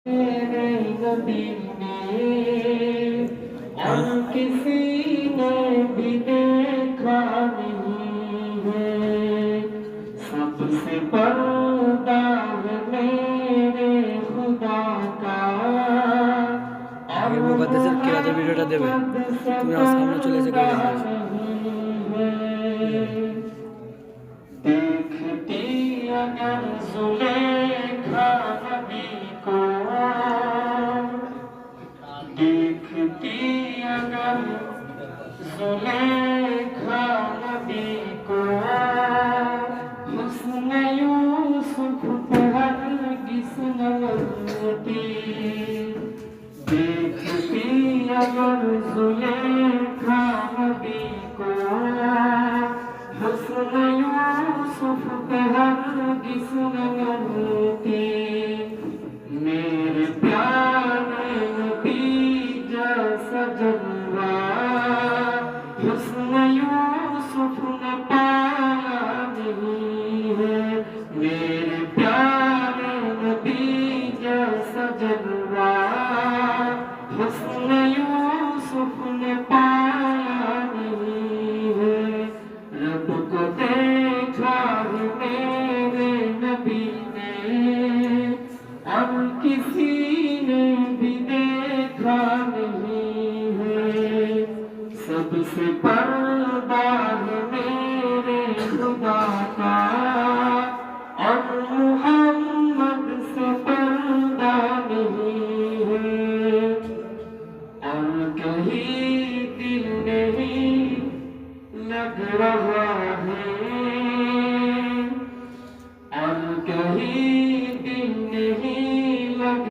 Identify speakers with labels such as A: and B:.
A: मेरे नबी ने और किसी ने भी देखा नहीं है। सबसे पर्दा है मेरे खुदा का और
B: मुकद्दसेर किराতের ভিডিওটা দেবে তুমি আমার সামনে চলে এসে করে দেবে।
A: देखती अगर जुलेखा नबी को, देखती अगर जुलेखा नबी को, हुस्न यूसुफ पे हरगिज़ न मरती। देखती अगर जुलेखा नबी को, हुस्न यूसुफ पे हरगिज़ न मरती। मेरे प्यारे नबी जैसा जलवा हुस्न यूसुफ ने पाया नहीं है। मेरे प्यारे नबी जैसा जलवा हुस्न यूसुफ ने पाया नहीं है। रब को देखा है मेरे नबी ने और किसी